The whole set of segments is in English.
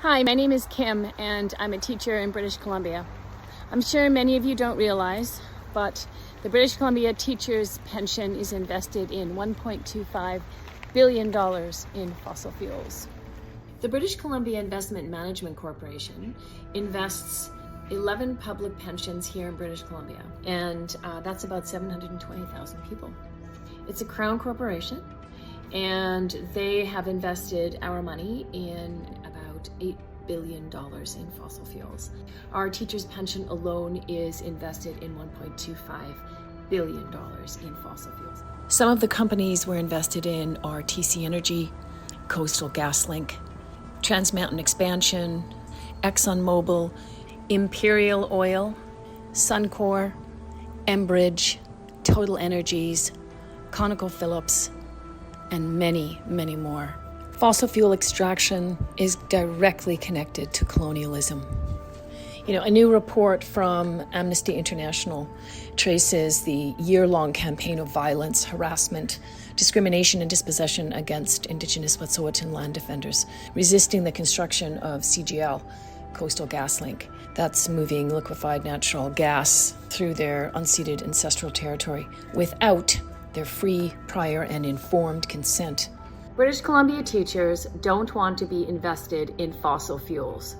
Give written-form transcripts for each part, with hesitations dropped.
Hi, my name is Kim and I'm a teacher in British Columbia. I'm sure many of you don't realize, but the British Columbia teacher's pension is invested in $1.25 billion in fossil fuels. The British Columbia Investment Management Corporation invests 11 public pensions here in British Columbia, and that's about 720,000 people. It's a Crown corporation, and they have invested our money in about $8 billion in fossil fuels. Our teachers' pension alone is invested in $1.25 billion in fossil fuels. Some of the companies we're invested in are TC Energy, Coastal GasLink, Trans Mountain Expansion, ExxonMobil, Imperial Oil, Suncor, Enbridge, Total Energies, ConocoPhillips, and many, many more. Fossil fuel extraction is directly connected to colonialism. A new report from Amnesty International traces the year-long campaign of violence, harassment, discrimination, and dispossession against indigenous Wet'suwet'en land defenders, resisting the construction of CGL, Coastal GasLink. That's moving liquefied natural gas through their unceded ancestral territory without their free, prior, and informed consent. British Columbia teachers don't want to be invested in fossil fuels,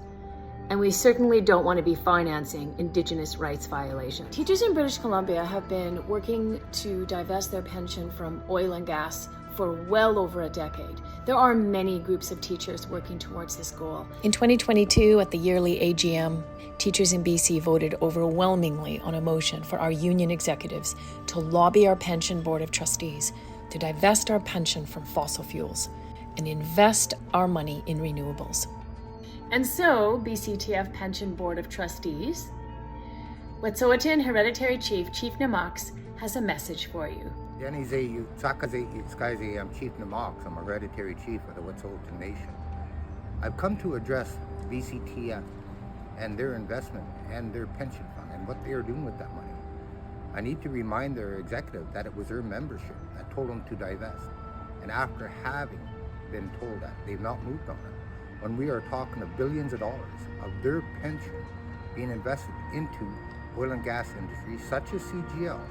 and we certainly don't want to be financing Indigenous rights violations. Teachers in British Columbia have been working to divest their pension from oil and gas for well over a decade. There are many groups of teachers working towards this goal. In 2022, at the yearly AGM, teachers in BC voted overwhelmingly on a motion for our union executives to lobby our pension board of trustees to divest our pension from fossil fuels and invest our money in renewables. And so, BCTF Pension Board of Trustees, Wet'suwet'en Hereditary Chief Na'Moks, has a message for you. Chief Na'Moks. I'm a hereditary chief of the Wet'suwet'en Nation. I've come to address BCTF and their investment and their pension fund and what they are doing with that money. I need to remind their executive that it was their membership that told them to divest. And after having been told that, they've not moved on it. When we are talking of billions of dollars of their pension being invested into oil and gas industries such as CGL,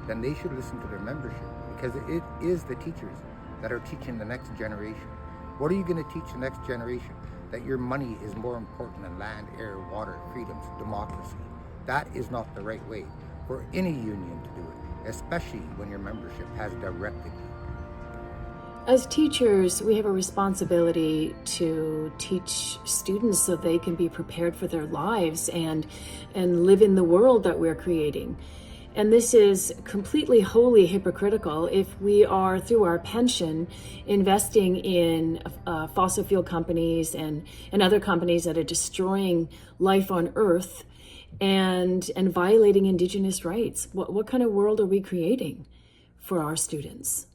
then they should listen to their membership, because it is the teachers that are teaching the next generation. What are you going to teach the next generation? That your money is more important than land, air, water, freedoms, democracy. That is not the right way for any union to do it, especially when your membership has directed you. As teachers, we have a responsibility to teach students so they can be prepared for their lives and live in the world that we're creating. And this is completely, wholly hypocritical if we are, through our pension, investing in fossil fuel companies and other companies that are destroying life on Earth and violating Indigenous rights. What kind of world are we creating for our students?